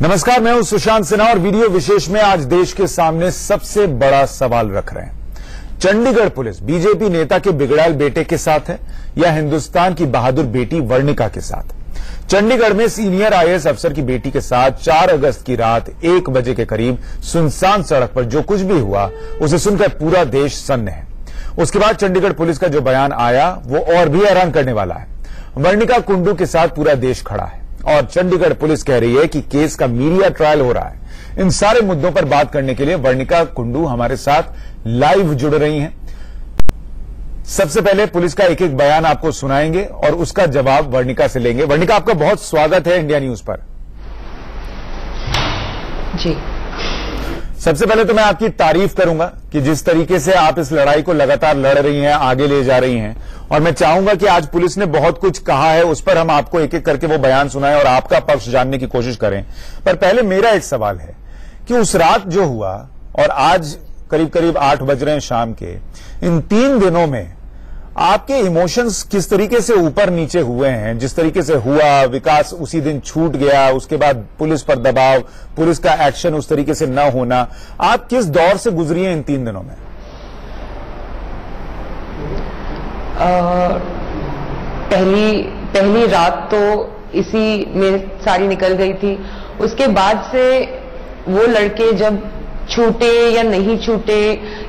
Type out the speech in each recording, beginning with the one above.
नमस्कार, मैं हूं सुशांत सिन्हा और वीडियो विशेष में आज देश के सामने सबसे बड़ा सवाल रख रहे हैं। चंडीगढ़ पुलिस बीजेपी नेता के बिगड़ैल बेटे के साथ है या हिंदुस्तान की बहादुर बेटी वर्णिका के साथ। चंडीगढ़ में सीनियर आईएएस अफसर की बेटी के साथ 4 अगस्त की रात 1 बजे के करीब सुनसान सड़क पर जो कुछ भी हुआ उसे सुनकर पूरा देश सन्न है। उसके बाद चंडीगढ़ पुलिस का जो बयान आया वो और भी हैरान करने वाला है। वर्णिका कुंडू के साथ पूरा देश खड़ा है और चंडीगढ़ पुलिस कह रही है कि केस का मीडिया ट्रायल हो रहा है। इन सारे मुद्दों पर बात करने के लिए वर्णिका कुंडू हमारे साथ लाइव जुड़ रही हैं। सबसे पहले पुलिस का एक एक बयान आपको सुनाएंगे और उसका जवाब वर्णिका से लेंगे। वर्णिका, आपका बहुत स्वागत है इंडिया न्यूज पर। जी, सबसे पहले तो मैं आपकी तारीफ करूंगा कि जिस तरीके से आप इस लड़ाई को लगातार लड़ रही हैं, आगे ले जा रही हैं, और मैं चाहूंगा कि आज पुलिस ने बहुत कुछ कहा है उस पर हम आपको एक एक करके वो बयान सुनाएं और आपका पक्ष जानने की कोशिश करें। पर पहले मेरा एक सवाल है कि उस रात जो हुआ और आज करीब करीब 8 बज रहे हैं शाम के, इन 3 दिनों में आपके इमोशंस किस तरीके से ऊपर नीचे हुए हैं? जिस तरीके से हुआ, विकास उसी दिन छूट गया, उसके बाद पुलिस पर दबाव, पुलिस का एक्शन उस तरीके से न होना, आप किस दौर से गुजरी हैं इन 3 दिनों में? पहली रात तो इसी में सारी निकल गई थी। उसके बाद से वो लड़के जब छूटे या नहीं छूटे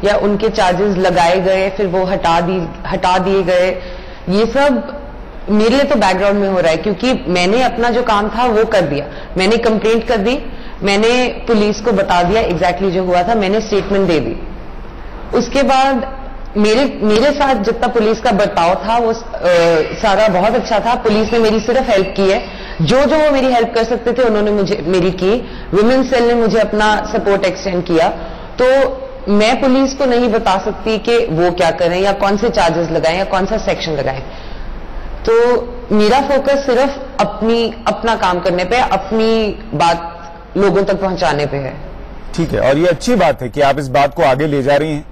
या उनके चार्जेस लगाए गए फिर वो हटा दिए गए, ये सब मेरे लिए तो बैकग्राउंड में हो रहा है क्योंकि मैंने अपना जो काम था वो कर दिया। मैंने कंप्लेंट कर दी, मैंने पुलिस को बता दिया एग्जैक्टली जो हुआ था, मैंने स्टेटमेंट दे दी। उसके बाद मेरे साथ जितना पुलिस का बर्ताव था वो सारा बहुत अच्छा था। पुलिस ने मेरी सिर्फ हेल्प की है, जो वो मेरी हेल्प कर सकते थे उन्होंने मेरी की। विमेन सेल ने मुझे अपना सपोर्ट एक्सटेंड किया। तो मैं पुलिस को नहीं बता सकती कि वो क्या करें या कौन से चार्जेस लगाएं या कौन सा सेक्शन लगाएं। तो मेरा फोकस सिर्फ अपना काम करने पे, अपनी बात लोगों तक पहुंचाने पे है। ठीक है, और ये अच्छी बात है कि आप इस बात को आगे ले जा रही हैं,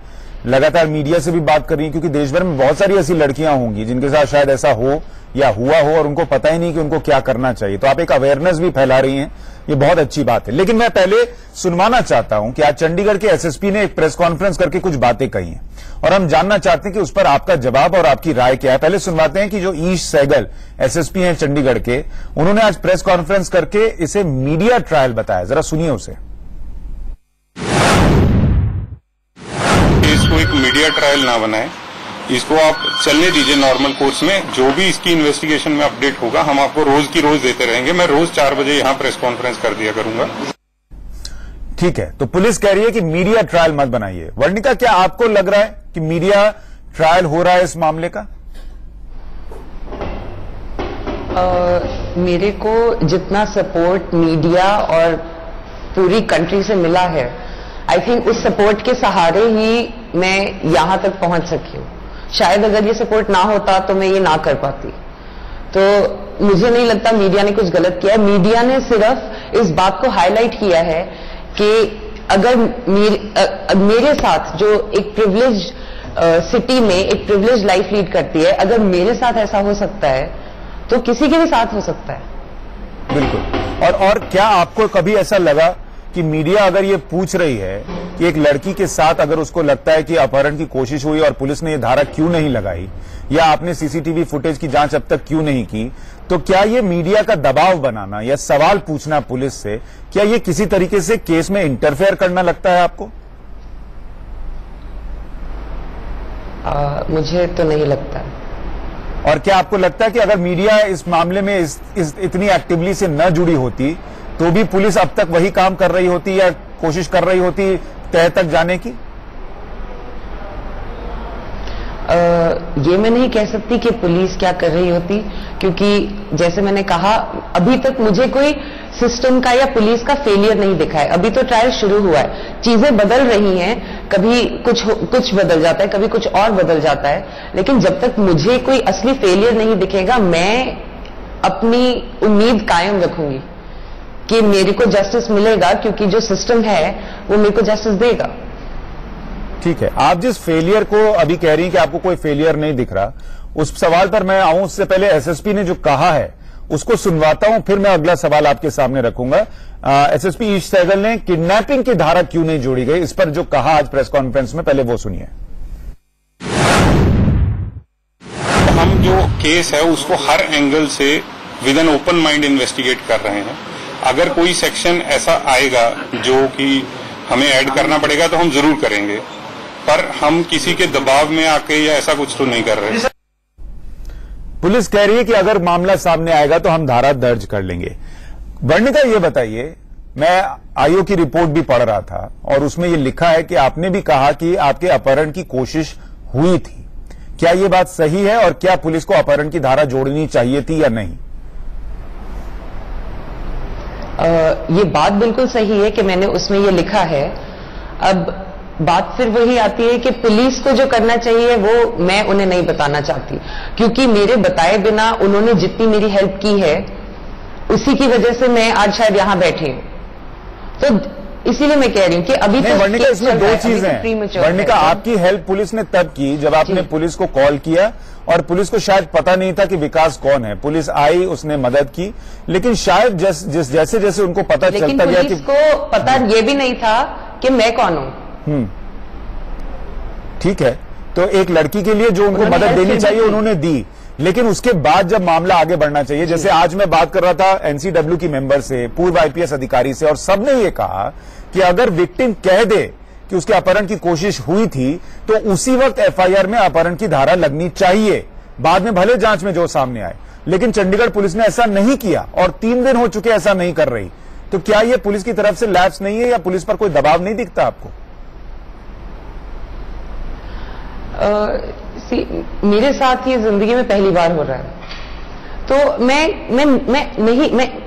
लगातार मीडिया से भी बात कर रही हैं, क्योंकि देश भर में बहुत सारी ऐसी लड़कियां होंगी जिनके साथ शायद ऐसा हो या हुआ हो और उनको पता ही नहीं कि उनको क्या करना चाहिए। तो आप एक अवेयरनेस भी फैला रही हैं, ये बहुत अच्छी बात है। लेकिन मैं पहले सुनवाना चाहता हूं कि आज चंडीगढ़ के एसएसपी ने एक प्रेस कॉन्फ्रेंस करके कुछ बातें कही हैं और हम जानना चाहते हैं कि उस पर आपका जवाब और आपकी राय क्या है। पहले सुनवाते हैं कि जो ईश सहगल एसएसपी हैं चंडीगढ़ के, उन्होंने आज प्रेस कॉन्फ्रेंस करके इसे मीडिया ट्रायल बताया। जरा सुनिए उसे। इसको एक मीडिया ट्रायल ना बनाए, इसको आप चलने दीजिए नॉर्मल कोर्स में। जो भी इसकी इन्वेस्टिगेशन में अपडेट होगा हम आपको रोज की रोज देते रहेंगे। मैं रोज 4 बजे यहाँ प्रेस कॉन्फ्रेंस कर दिया करूंगा। ठीक है, तो पुलिस कह रही है कि मीडिया ट्रायल मत बनाइए। वर्णिका, क्या आपको लग रहा है कि मीडिया ट्रायल हो रहा है इस मामले का? मेरे को जितना सपोर्ट मीडिया और पूरी कंट्री से मिला है, आई थिंक उस सपोर्ट के सहारे ही मैं यहां तक पहुंच सकी हूं। शायद अगर ये सपोर्ट ना होता तो मैं ये ना कर पाती। तो मुझे नहीं लगता मीडिया ने कुछ गलत किया। मीडिया ने सिर्फ इस बात को हाईलाइट किया है कि अगर मेरे साथ जो एक प्रिविलेज सिटी में एक प्रिविलेज लाइफ लीड करती है, अगर मेरे साथ ऐसा हो सकता है तो किसी के भी साथ हो सकता है। बिल्कुल। और क्या आपको कभी ऐसा लगा कि मीडिया अगर ये पूछ रही है कि एक लड़की के साथ अगर उसको लगता है कि अपहरण की कोशिश हुई और पुलिस ने ये धारा क्यों नहीं लगाई या आपने सीसीटीवी फुटेज की जांच अब तक क्यों नहीं की, तो क्या ये मीडिया का दबाव बनाना या सवाल पूछना पुलिस से, क्या ये किसी तरीके से केस में इंटरफेयर करना लगता है आपको? मुझे तो नहीं लगता। और क्या आपको लगता है कि अगर मीडिया इस मामले में इतनी एक्टिवली से न जुड़ी होती तो भी पुलिस अब तक वही काम कर रही होती या कोशिश कर रही होती तह तक जाने की? ये मैं नहीं कह सकती कि पुलिस क्या कर रही होती, क्योंकि जैसे मैंने कहा अभी तक मुझे कोई सिस्टम का या पुलिस का फेलियर नहीं दिखा है। अभी तो ट्रायल शुरू हुआ है, चीजें बदल रही हैं, कभी कुछ बदल जाता है, कभी कुछ और बदल जाता है। लेकिन जब तक मुझे कोई असली फेलियर नहीं दिखेगा, मैं अपनी उम्मीद कायम रखूंगी कि मेरे को जस्टिस मिलेगा, क्योंकि जो सिस्टम है वो मेरे को जस्टिस देगा। ठीक है, आप जिस फेलियर को अभी कह रही हैं कि आपको कोई फेलियर नहीं दिख रहा, उस सवाल पर मैं आऊं उससे पहले एसएसपी ने जो कहा है उसको सुनवाता हूं, फिर मैं अगला सवाल आपके सामने रखूंगा। एसएसपी ईश सहगल ने किडनैपिंग की धारा क्यों नहीं जोड़ी गई, इस पर जो कहा आज प्रेस कॉन्फ्रेंस में, पहले वो सुनिए। हम जो केस है उसको हर एंगल से with an open mind investigate कर रहे हैं। अगर कोई सेक्शन ऐसा आएगा जो कि हमें ऐड करना पड़ेगा तो हम जरूर करेंगे, पर हम किसी के दबाव में आके या ऐसा कुछ तो नहीं कर रहे। पुलिस कह रही है कि अगर मामला सामने आएगा तो हम धारा दर्ज कर लेंगे। वर्णिका, ये बताइए, मैं आयोग की रिपोर्ट भी पढ़ रहा था और उसमें ये लिखा है कि आपने भी कहा कि आपके अपहरण की कोशिश हुई थी। क्या ये बात सही है और क्या पुलिस को अपहरण की धारा जोड़नी चाहिए थी या नहीं? ये बात बिल्कुल सही है कि मैंने उसमें ये लिखा है। अब बात फिर वही आती है कि पुलिस को जो करना चाहिए वो मैं उन्हें नहीं बताना चाहती, क्योंकि मेरे बताए बिना उन्होंने जितनी मेरी हेल्प की है उसी की वजह से मैं आज शायद यहां बैठी हूं। तो इसीलिए मैं कह रही हूं कि अभी तो वर्णिका, इसमें दो चीजें हैं। वर्णिका, आपकी हेल्प पुलिस ने तब की जब आपने पुलिस को कॉल किया और पुलिस को शायद पता नहीं था कि विकास कौन है। पुलिस आई, उसने मदद की, लेकिन शायद जैसे जैसे उनको पता चलता गया कि पुलिस को पता ये भी नहीं था कि मैं कौन हूं। ठीक है, तो एक लड़की के लिए जो उनको मदद देनी चाहिए उन्होंने दी, लेकिन उसके बाद जब मामला आगे बढ़ना चाहिए, जैसे आज मैं बात कर रहा था एनसीडब्ल्यू की मेंबर से, पूर्व आईपीएस अधिकारी से, और सबने ये कहा कि अगर विक्टिम कह दे कि उसके अपहरण की कोशिश हुई थी तो उसी वक्त एफआईआर में अपहरण की धारा लगनी चाहिए, बाद में भले जांच में जो सामने आए। लेकिन चंडीगढ़ पुलिस ने ऐसा नहीं किया और 3 दिन हो चुके ऐसा नहीं कर रही। तो क्या यह पुलिस की तरफ से लैप्स नहीं है या पुलिस पर कोई दबाव नहीं दिखता आपको? मेरे साथ ये जिंदगी में पहली बार हो रहा है, तो मैं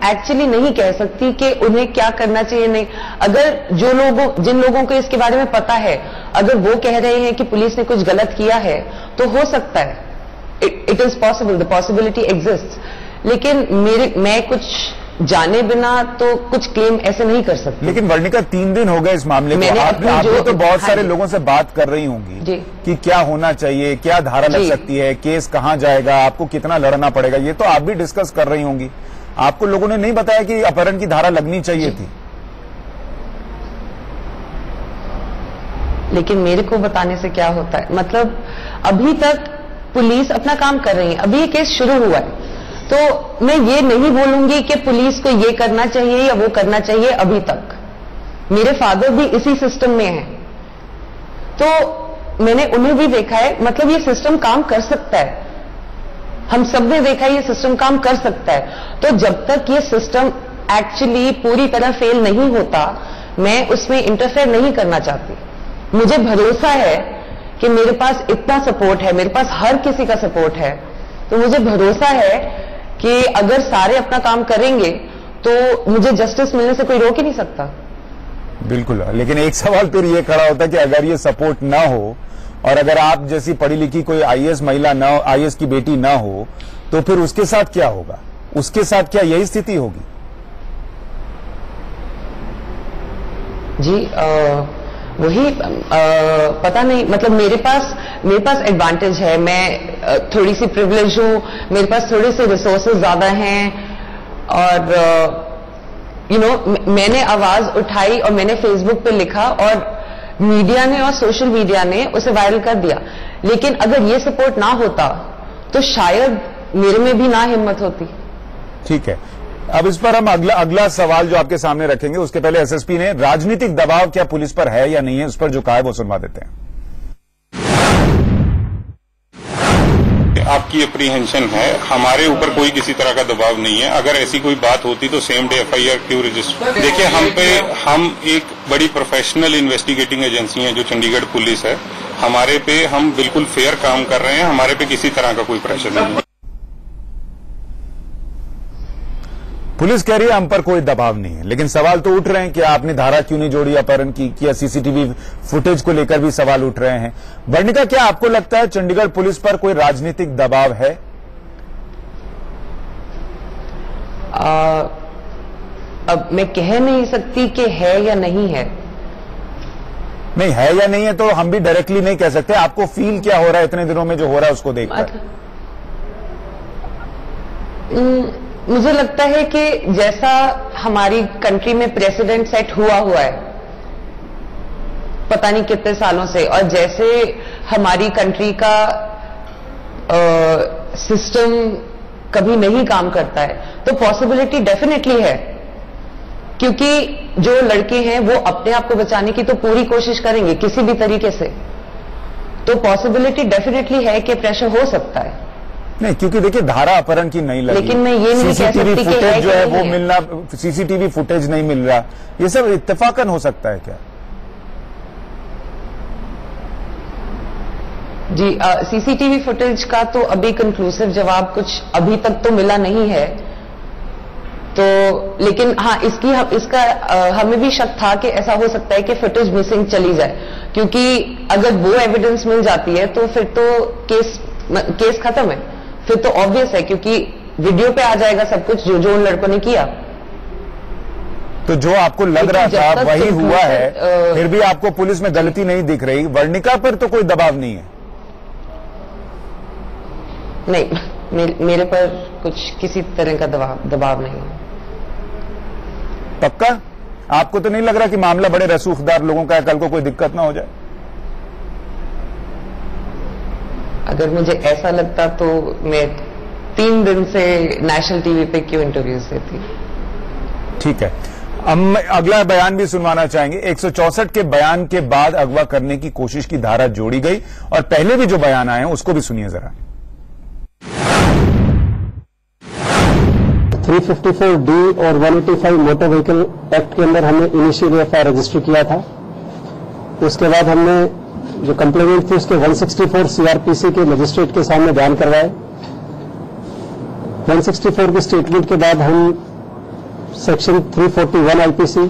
एक्चुअली नहीं कह सकती कि उन्हें क्या करना चाहिए। नहीं, अगर जिन लोगों को इसके बारे में पता है, अगर वो कह रहे हैं कि पुलिस ने कुछ गलत किया है तो हो सकता है, it is possible, the possibility exist. लेकिन मैं कुछ जाने बिना तो कुछ क्लेम ऐसे नहीं कर सकती। लेकिन वर्णिका, 3 दिन हो गए इस मामले को, आपने तो बहुत सारे लोगों से बात कर रही होंगी कि क्या होना चाहिए, क्या धारा लग सकती है, केस कहां जाएगा, आपको कितना लड़ना पड़ेगा, ये तो आप भी डिस्कस कर रही होंगी। आपको लोगों ने नहीं बताया कि अपहरण की धारा लगनी चाहिए थी? लेकिन मेरे को बताने से क्या होता है, मतलब अभी तक पुलिस अपना काम कर रही है, अभी ये केस शुरू हुआ है, तो मैं ये नहीं बोलूंगी कि पुलिस को ये करना चाहिए या वो करना चाहिए। अभी तक मेरे फादर भी इसी सिस्टम में हैं, तो मैंने उन्हें भी देखा है, मतलब ये सिस्टम काम कर सकता है, हम सब ने देखा है ये सिस्टम काम कर सकता है। तो जब तक ये सिस्टम एक्चुअली पूरी तरह फेल नहीं होता, मैं उसमें इंटरफेयर नहीं करना चाहती। मुझे भरोसा है कि मेरे पास इतना सपोर्ट है, मेरे पास हर किसी का सपोर्ट है, तो मुझे भरोसा है कि अगर सारे अपना काम करेंगे तो मुझे जस्टिस मिलने से कोई रोक ही नहीं सकता। बिल्कुल, लेकिन एक सवाल फिर ये खड़ा होता है कि अगर ये सपोर्ट ना हो और अगर आप जैसी पढ़ी लिखी कोई आईएएस महिला ना हो, आईएएस की बेटी ना हो, तो फिर उसके साथ क्या होगा? उसके साथ क्या यही स्थिति होगी? जी वही पता नहीं, मतलब मेरे पास एडवांटेज है, मैं थोड़ी सी प्रिविलेज हूं, मेरे पास थोड़े से रिसोर्सेज ज्यादा हैं, और मैंने आवाज उठाई और मैंने फेसबुक पे लिखा और मीडिया ने और सोशल मीडिया ने उसे वायरल कर दिया। लेकिन अगर ये सपोर्ट ना होता तो शायद मेरे में भी ना हिम्मत होती। ठीक है, अब इस पर हम अगला सवाल जो आपके सामने रखेंगे, उसके पहले एसएसपी ने राजनीतिक दबाव क्या पुलिस पर है या नहीं है, उस पर जो कहा है वो सुनवा देते हैं। आपकी अप्रीहेंशन है, हमारे ऊपर कोई किसी तरह का दबाव नहीं है। अगर ऐसी कोई बात होती तो सेम डे एफआईआर क्यों रजिस्टर? देखिए, हम एक बड़ी प्रोफेशनल इन्वेस्टिगेटिंग एजेंसी है जो चंडीगढ़ पुलिस है, हमारे पे हम बिल्कुल फेयर काम कर रहे हैं, हमारे पे किसी तरह का कोई प्रेशर नहीं है। पुलिस कह रही है हम पर कोई दबाव नहीं है, लेकिन सवाल तो उठ रहे हैं कि आपने धारा क्यों नहीं जोड़ी अपहरण की, या सीसीटीवी फुटेज को लेकर भी सवाल उठ रहे हैं। वर्णिका, क्या आपको लगता है चंडीगढ़ पुलिस पर कोई राजनीतिक दबाव है? अब मैं कह नहीं सकती कि है या नहीं है। नहीं है या नहीं है तो हम भी डायरेक्टली नहीं कह सकते। आपको फील क्या हो रहा है इतने दिनों में जो हो रहा है उसको देखकर? मुझे लगता है कि जैसा हमारी कंट्री में प्रेसिडेंट सेट हुआ है पता नहीं कितने सालों से, और जैसे हमारी कंट्री का सिस्टम कभी नहीं काम करता है, तो पॉसिबिलिटी डेफिनेटली है, क्योंकि जो लड़के हैं वो अपने आप को बचाने की तो पूरी कोशिश करेंगे किसी भी तरीके से, तो पॉसिबिलिटी डेफिनेटली है कि प्रेशर हो सकता है। नहीं, क्योंकि देखिए धारा अपहरण की नहीं लगी, लेकिन मैं ये नहीं कह सकती कि फुटेज जो है वो नहीं मिलना, सीसीटीवी फुटेज नहीं मिल रहा, ये सब इत्तेफाकन हो सकता है क्या? जी, सीसीटीवी फुटेज का तो अभी कंक्लूसिव जवाब कुछ अभी तक तो मिला नहीं है, तो लेकिन हाँ इसका हमें भी शक था कि ऐसा हो सकता है कि फुटेज मिसिंग चली जाए, क्योंकि अगर वो एविडेंस मिल जाती है तो फिर तो केस खत्म है, फिर तो ऑब्वियस है, क्योंकि वीडियो पे आ जाएगा सब कुछ जो उन लड़कों ने किया। तो जो आपको लग रहा था वही हुआ है, फिर भी आपको पुलिस में गलती नहीं दिख रही, वर्णिका पर तो कोई दबाव नहीं है? नहीं, मेरे पर कुछ किसी तरह का दबाव नहीं है। पक्का? आपको तो नहीं लग रहा कि मामला बड़े रसूखदार लोगों का है, कल को कोई दिक्कत ना हो जाए? अगर मुझे ऐसा लगता तो मैं 3 दिन से नेशनल टीवी पे क्यों इंटरव्यूज देती। ठीक है, हम अगला बयान भी सुनवाना चाहेंगे। 164 के बयान के बाद अगवा करने की कोशिश की धारा जोड़ी गई, और पहले भी जो बयान आए हैं उसको भी सुनिए जरा। 354D और 185 मोटर व्हीकल एक्ट के अंदर हमने इनिशियल एफआईआर रजिस्टर किया था। उसके बाद हमने जो कंप्लेनेंट थी उसके 164 सीआरपीसी के मजिस्ट्रेट के सामने बयान करवाए। 164 के स्टेटमेंट के बाद हम section 341 IPC,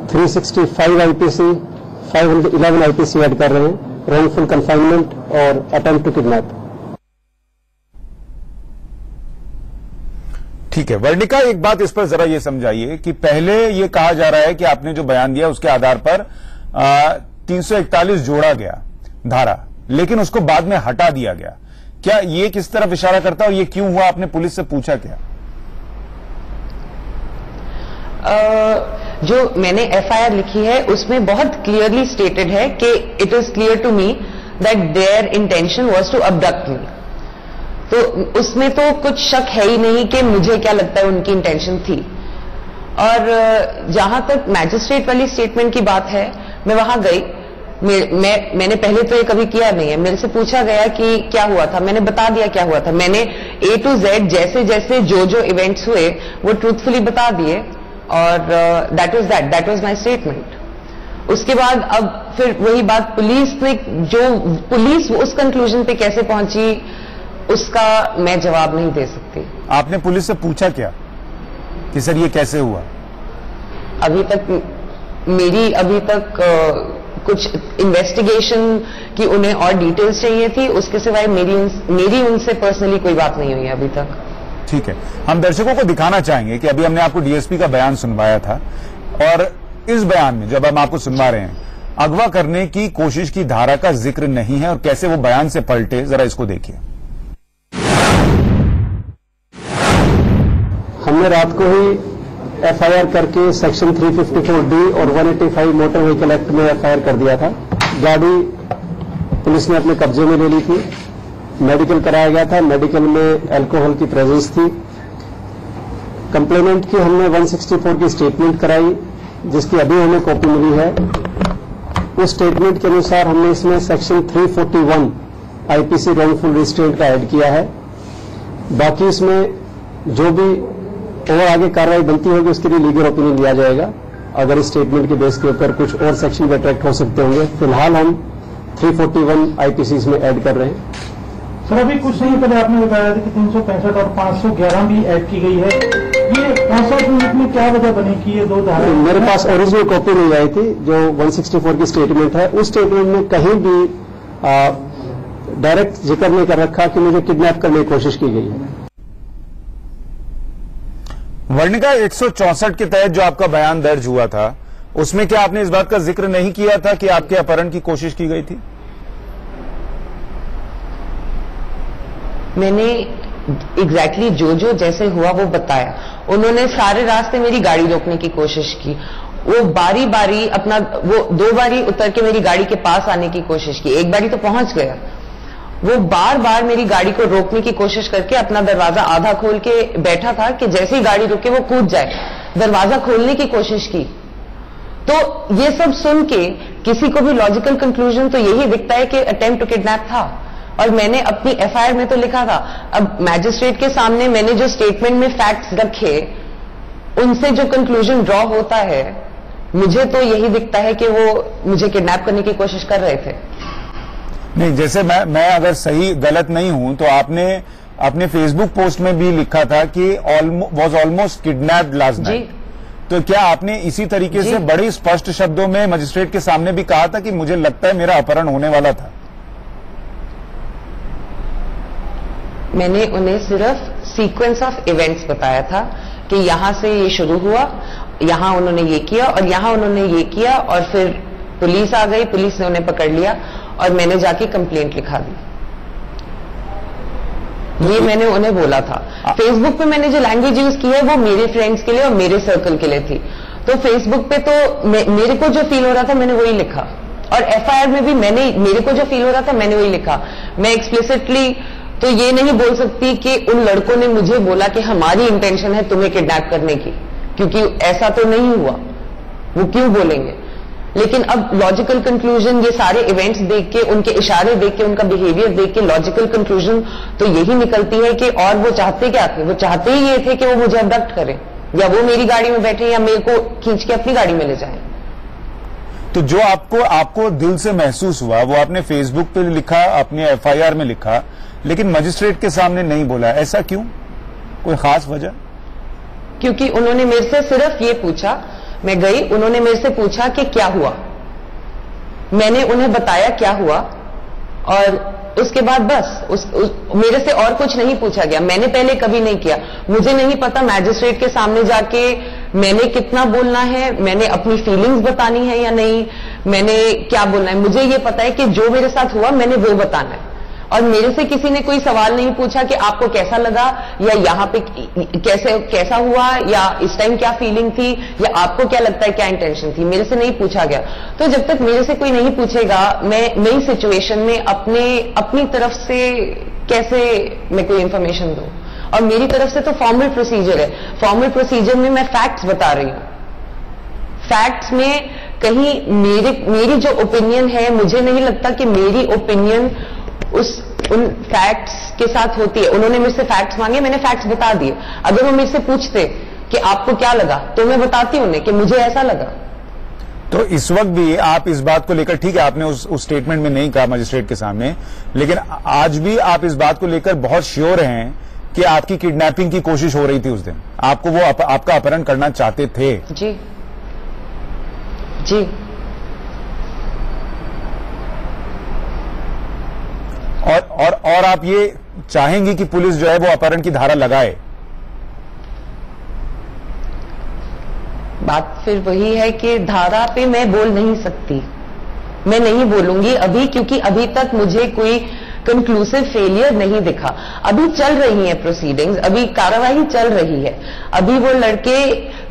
365 IPC, 511 IPC add कर रहे हैं, रॉन्गफुल कन्फाइनमेंट और अटेम्प्ट टू किडनैप। ठीक है, वर्णिका एक बात इस पर जरा ये समझाइए कि पहले ये कहा जा रहा है कि आपने जो बयान दिया उसके आधार पर 341 जोड़ा गया धारा, लेकिन उसको बाद में हटा दिया गया। क्या ये किस तरफ इशारा करता है और ये क्यों हुआ? आपने पुलिस से पूछा क्या? जो मैंने एफआईआर लिखी है उसमें बहुत क्लियरली स्टेटेड है कि it is clear to me that their intention was to abduct me, तो उसमें तो कुछ शक है ही नहीं कि मुझे क्या लगता है उनकी इंटेंशन थी। और जहां तक मैजिस्ट्रेट वाली स्टेटमेंट की बात है, मैं वहां गई, मैंने पहले तो ये कभी किया नहीं है, मेरे से पूछा गया कि क्या हुआ था, मैंने बता दिया क्या हुआ था, मैंने A to Z जैसे जैसे जो इवेंट्स हुए वो ट्रूथफुली बता दिए, और दैट वाज माय स्टेटमेंट। उसके बाद अब फिर वही बात, पुलिस उस कंक्लूजन पे कैसे पहुंची उसका मैं जवाब नहीं दे सकती। आपने पुलिस से पूछा क्या कि सर ये कैसे हुआ? अभी तक कुछ इन्वेस्टिगेशन की उन्हें और डिटेल्स चाहिए थी, उसके सिवाय मेरी उनसे पर्सनली कोई बात नहीं हुई है अभी तक। ठीक है, हम दर्शकों को दिखाना चाहेंगे कि अभी हमने आपको डीएसपी का बयान सुनवाया था, और इस बयान में जब हम आपको सुनवा रहे हैं अगवा करने की कोशिश की धारा का जिक्र नहीं है, और कैसे वो बयान से पलटे, जरा इसको देखिए। हमने रात को ही एफआईआर करके सेक्शन 354D और 185 मोटर व्हीकल एक्ट में एफआईआर कर दिया था। गाड़ी पुलिस ने अपने कब्जे में ले ली थी, मेडिकल कराया गया था, मेडिकल में अल्कोहल की प्रेजेंस थी। कंप्लेनेंट की हमने 164 की स्टेटमेंट कराई, जिसकी अभी हमें कॉपी मिली है। उस स्टेटमेंट के अनुसार हमने इसमें सेक्शन 341 आईपीसी रॉन्गफुल रिस्ट्रेंट का ऐड किया है। बाकी इसमें जो भी और आगे कार्रवाई बनती होगी उसके लिए लीगल ओपिनियन लिया जाएगा, अगर इस स्टेटमेंट के बेस के ऊपर कुछ और सेक्शन भी अट्रैक्ट हो सकते होंगे। फिलहाल हम 341 आईपीसी इसमें ऐड कर रहे हैं। सर, अभी कुछ नहीं पहले आपने बताया था कि 365 और 511 भी ऐड की गई है, ये 500 यूनिट में क्या वजह बनी कि ये दो धारा? मेरे पास ओरिजिनल कॉपी नहीं आई थी, जो 164 की स्टेटमेंट है, उस स्टेटमेंट में कहीं भी डायरेक्ट जिक्र नहीं कर रखा कि मुझे किडनैप करने की कोशिश की गई है। वर्णिका, 164 के तहत जो आपका बयान दर्ज हुआ था उसमें क्या आपने इस बात का जिक्र नहीं किया था कि आपके अपहरण की कोशिश की गई थी? मैंने एग्जैक्टली जो जैसे हुआ वो बताया। उन्होंने सारे रास्ते मेरी गाड़ी रोकने की कोशिश की, वो बारी बारी वो 2 बारी उतर के मेरी गाड़ी के पास आने की कोशिश की, 1 बारी तो पहुंच गया। वो बार बार मेरी गाड़ी को रोकने की कोशिश करके अपना दरवाजा आधा खोल के बैठा था कि जैसे ही गाड़ी रुके वो कूद जाए, दरवाजा खोलने की कोशिश की। तो ये सब सुन के किसी को भी लॉजिकल कंक्लूजन तो यही दिखता है कि अटेम्प्ट टू किडनैप था, और मैंने अपनी एफआईआर में तो लिखा था। अब मैजिस्ट्रेट के सामने मैंने जो स्टेटमेंट में फैक्ट्स रखे, उनसे जो कंक्लूजन ड्रॉ होता है, मुझे तो यही दिखता है कि वो मुझे किडनैप करने की कोशिश कर रहे थे। नहीं, जैसे मैं अगर सही गलत नहीं हूं तो आपने अपने फेसबुक पोस्ट में भी लिखा था कि was almost kidnapped last night. तो क्या आपने इसी तरीके से बड़े स्पष्ट शब्दों में मजिस्ट्रेट के सामने भी कहा था कि मुझे लगता है मेरा अपहरण होने वाला था? मैंने उन्हें सिर्फ सीक्वेंस ऑफ इवेंट्स बताया था कि यहां से ये शुरू हुआ, यहां उन्होंने ये किया और यहां उन्होंने ये किया, और फिर पुलिस आ गई, पुलिस ने उन्हें पकड़ लिया और मैंने जाके कंप्लेंट लिखा दी। ये मैंने उन्हें बोला था। फेसबुक पे मैंने जो लैंग्वेज यूज की है वो मेरे फ्रेंड्स के लिए और मेरे सर्कल के लिए थी। तो फेसबुक पे तो मेरे को जो फील हो रहा था मैंने वही लिखा, और एफआईआर में भी मेरे को जो फील हो रहा था मैंने वही लिखा। मैं एक्सप्लिसिटली तो ये नहीं बोल सकती कि उन लड़कों ने मुझे बोला कि हमारी इंटेंशन है तुम्हें किडनैप करने की, क्योंकि ऐसा तो नहीं हुआ, वो क्यों बोलेंगे। लेकिन अब लॉजिकल कंक्लूजन, ये सारे इवेंट्स देख के, उनके इशारे देख के, उनका बिहेवियर देख के लॉजिकल कंक्लूजन तो यही निकलती है कि और वो चाहते क्या थे? वो चाहते ही ये थे कि वो मुझे अबडक्ट करें, या वो मेरी गाड़ी में बैठे या मेरे को खींच के अपनी गाड़ी में ले जाएं। तो जो आपको दिल से महसूस हुआ वो आपने फेसबुक पे लिखा, अपने एफआईआर में लिखा, लेकिन मजिस्ट्रेट के सामने नहीं बोला, ऐसा क्यों? कोई खास वजह? क्योंकि उन्होंने मेरे से सिर्फ ये पूछा, मैं गई, उन्होंने मेरे से पूछा कि क्या हुआ, मैंने उन्हें बताया क्या हुआ, और उसके बाद बस मेरे से और कुछ नहीं पूछा गया। मैंने पहले कभी नहीं किया, मुझे नहीं पता मैजिस्ट्रेट के सामने जाके मैंने कितना बोलना है, मैंने अपनी फीलिंग्स बतानी है या नहीं, मैंने क्या बोलना है। मुझे ये पता है कि जो मेरे साथ हुआ मैंने वो बताना है, और मेरे से किसी ने कोई सवाल नहीं पूछा कि आपको कैसा लगा, या यहाँ पे कैसा हुआ, या इस टाइम क्या फीलिंग थी, या आपको क्या लगता है क्या इंटेंशन थी, मेरे से नहीं पूछा गया। तो जब तक मेरे से कोई नहीं पूछेगा, मैं नई सिचुएशन में अपनी तरफ से कैसे मैं कोई इंफॉर्मेशन दूं? और मेरी तरफ से तो फॉर्मल प्रोसीजर है, फॉर्मल प्रोसीजर में मैं फैक्ट्स बता रही हूं। फैक्ट्स में कहीं मेरी जो ओपिनियन है, मुझे नहीं लगता कि मेरी ओपिनियन उन फैक्ट्स के साथ होती है। उन्होंने मेरे से फैक्ट्स मांगे, मैंने फैक्ट्स बता दिए। अगर वो मेरे से पूछते कि आपको क्या लगा, तो मैं बताती उन्हें कि मुझे ऐसा लगा। तो इस वक्त भी आप इस बात को लेकर, ठीक है आपने उस स्टेटमेंट में नहीं कहा मजिस्ट्रेट के सामने, लेकिन आज भी आप इस बात को लेकर बहुत श्योर हैं कि आपकी किडनैपिंग की कोशिश हो रही थी उस दिन, आपको वो आपका अपहरण करना चाहते थे? जी जी। और आप ये चाहेंगी कि पुलिस जो है वो अपहरण की धारा लगाए? बात फिर वही है कि धारा पे मैं बोल नहीं सकती, मैं नहीं बोलूंगी अभी, क्योंकि अभी तक मुझे कोई कंक्लूसिव फेलियर नहीं दिखा। अभी चल रही है प्रोसीडिंग्स, अभी कार्रवाई चल रही है, अभी वो लड़के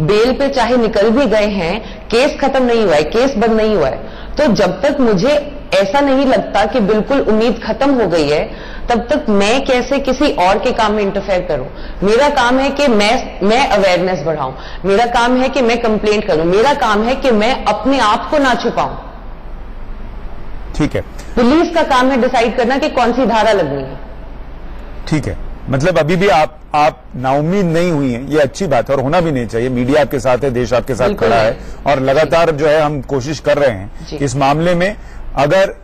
बेल पे चाहे निकल भी गए हैं, केस खत्म नहीं हुआ है, केस बंद नहीं हुआ है। तो जब तक मुझे ऐसा नहीं लगता कि बिल्कुल उम्मीद खत्म हो गई है, तब तक मैं कैसे किसी और के काम में इंटरफेयर करूं? मेरा काम है कि मैं अवेयरनेस बढ़ाऊं, मेरा काम है कि मैं कंप्लेंट करूं, मेरा काम है कि मैं अपने आप को ना छुपाऊं। ठीक है, पुलिस का काम है डिसाइड करना कि कौन सी धारा लगनी है। ठीक है, मतलब अभी भी आप नाउम्मीद नहीं हुई हैं, ये अच्छी बात है और होना भी नहीं चाहिए। मीडिया आपके साथ है, देश आपके साथ खड़ा है, और लगातार जो है हम कोशिश कर रहे हैं इस मामले में। अगर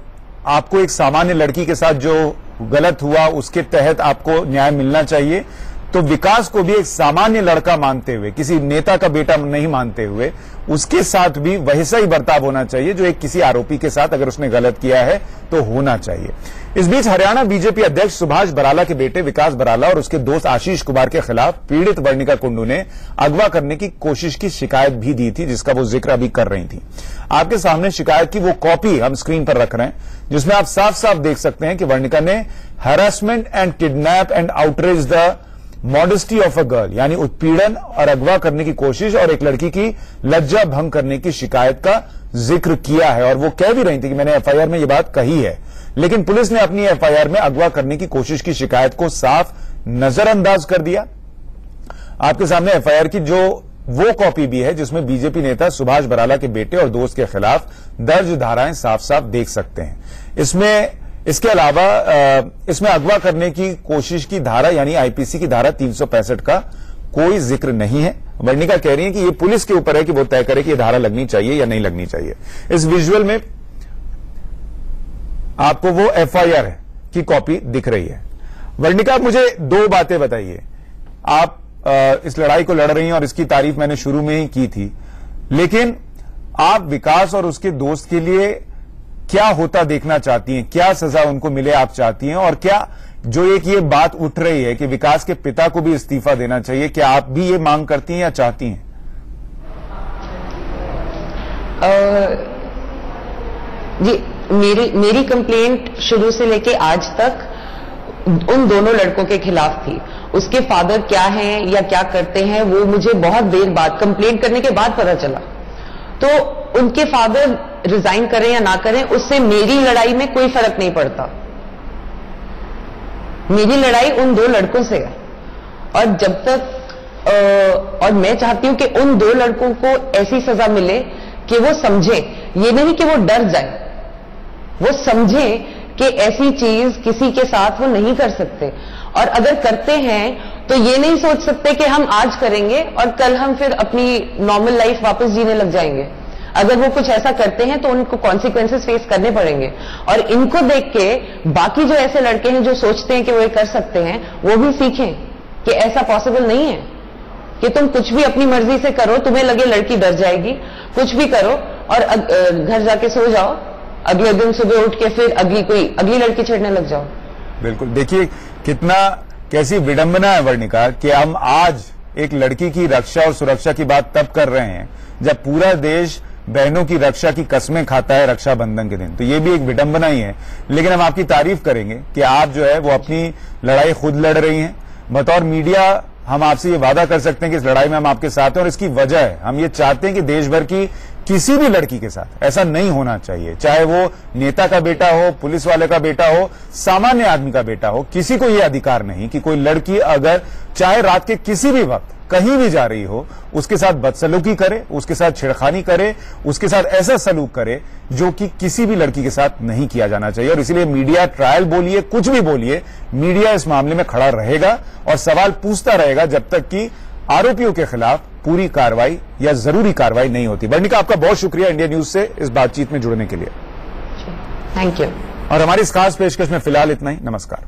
आपको एक सामान्य लड़की के साथ जो गलत हुआ उसके तहत आपको न्याय मिलना चाहिए, तो विकास को भी एक सामान्य लड़का मानते हुए, किसी नेता का बेटा नहीं मानते हुए, उसके साथ भी वैसा ही बर्ताव होना चाहिए जो एक किसी आरोपी के साथ अगर उसने गलत किया है तो होना चाहिए। इस बीच हरियाणा बीजेपी अध्यक्ष सुभाष बराला के बेटे विकास बराला और उसके दोस्त आशीष कुमार के खिलाफ पीड़ित वर्णिका कुंडू ने अगवा करने की कोशिश की शिकायत भी दी थी, जिसका वो जिक्र अभी कर रही थी। आपके सामने शिकायत की वो कॉपी हम स्क्रीन पर रख रहे हैं, जिसमें आप साफ साफ देख सकते हैं कि वर्णिका ने harassment and kidnap and outrage the modesty of a girl, यानी उत्पीड़न और अगवा करने की कोशिश और एक लड़की की लज्जा भंग करने की शिकायत का जिक्र किया है। और वो कह भी रही थी कि मैंने एफआईआर में ये बात कही है, लेकिन पुलिस ने अपनी एफआईआर में अगवा करने की कोशिश की शिकायत को साफ नजरअंदाज कर दिया। आपके सामने एफआईआर की जो वो कॉपी भी है जिसमें बीजेपी नेता सुभाष बराला के बेटे और दोस्त के खिलाफ दर्ज धाराएं साफ साफ देख सकते हैं। इसके अलावा इसमें अगवा करने की कोशिश की धारा यानी आईपीसी की धारा 365 का कोई जिक्र नहीं है। वर्णिका कह रही है कि ये पुलिस के ऊपर है कि वो तय करे कि ये धारा लगनी चाहिए या नहीं लगनी चाहिए। इस विजुअल में आपको वो एफआईआर की कॉपी दिख रही है। वर्णिका, मुझे दो बातें बताइए। आप इस लड़ाई को लड़ रही हैं और इसकी तारीफ मैंने शुरू में ही की थी, लेकिन आप विकास और उसके दोस्त के लिए क्या होता देखना चाहती हैं? क्या सजा उनको मिले आप चाहती हैं? और क्या जो एक ये बात उठ रही है कि विकास के पिता को भी इस्तीफा देना चाहिए, क्या आप भी ये मांग करती हैं या चाहती हैं? जी, मेरी कंप्लेंट शुरू से लेके आज तक उन दोनों लड़कों के खिलाफ थी। उसके फादर क्या हैं या क्या करते हैं वो मुझे बहुत देर बाद, कंप्लेंट करने के बाद पता चला। तो उनके फादर रिजाइन करें या ना करें, उससे मेरी लड़ाई में कोई फर्क नहीं पड़ता। मेरी लड़ाई उन दो लड़कों से है और जब तक और मैं चाहती हूं कि उन दो लड़कों को ऐसी सजा मिले कि वो समझे, ये नहीं कि वो डर जाए, वो समझे कि ऐसी चीज किसी के साथ वो नहीं कर सकते। और अगर करते हैं तो ये नहीं सोच सकते कि हम आज करेंगे और कल हम फिर अपनी नॉर्मल लाइफ वापस जीने लग जाएंगे। अगर वो कुछ ऐसा करते हैं तो उनको कॉन्सिक्वेंसेस फेस करने पड़ेंगे। और इनको देख के बाकी जो ऐसे लड़के हैं जो सोचते हैं कि वो ये कर सकते हैं, वो भी सीखें कि ऐसा पॉसिबल नहीं है कि तुम कुछ भी अपनी मर्जी से करो, तुम्हें लगे लड़की डर जाएगी, कुछ भी करो और घर जाके सो जाओ, अगले दिन सुबह उठ के फिर अगली लड़की छेड़ने लग जाओ। बिल्कुल, देखिए कैसी विडंबना है वर्णिका कि हम आज एक लड़की की रक्षा और सुरक्षा की बात तब कर रहे हैं जब पूरा देश बहनों की रक्षा की कस्में खाता है रक्षाबंधन के दिन। तो ये भी एक विडंबना ही है, लेकिन हम आपकी तारीफ करेंगे कि आप जो है वो अपनी लड़ाई खुद लड़ रही हैं। बतौर मीडिया हम आपसे ये वादा कर सकते हैं कि इस लड़ाई में हम आपके साथ हैं और इसकी वजह है, हम ये चाहते हैं कि देश भर की किसी भी लड़की के साथ ऐसा नहीं होना चाहिए, चाहे वो नेता का बेटा हो, पुलिस वाले का बेटा हो, सामान्य आदमी का बेटा हो। किसी को ये अधिकार नहीं कि कोई लड़की अगर चाहे रात के किसी भी वक्त कहीं भी जा रही हो, उसके साथ बदसलूकी करे, उसके साथ छेड़खानी करे, उसके साथ ऐसा सलूक करे जो कि किसी भी लड़की के साथ नहीं किया जाना चाहिए। और इसलिए मीडिया ट्रायल बोलिए, कुछ भी बोलिए, मीडिया इस मामले में खड़ा रहेगा और सवाल पूछता रहेगा जब तक कि आरोपियों के खिलाफ पूरी कार्रवाई या जरूरी कार्रवाई नहीं होती। वर्णिका, आपका बहुत शुक्रिया इंडिया न्यूज से इस बातचीत में जुड़ने के लिए। Thank you. और हमारी इस खास पेशकश में फिलहाल इतना ही। नमस्कार।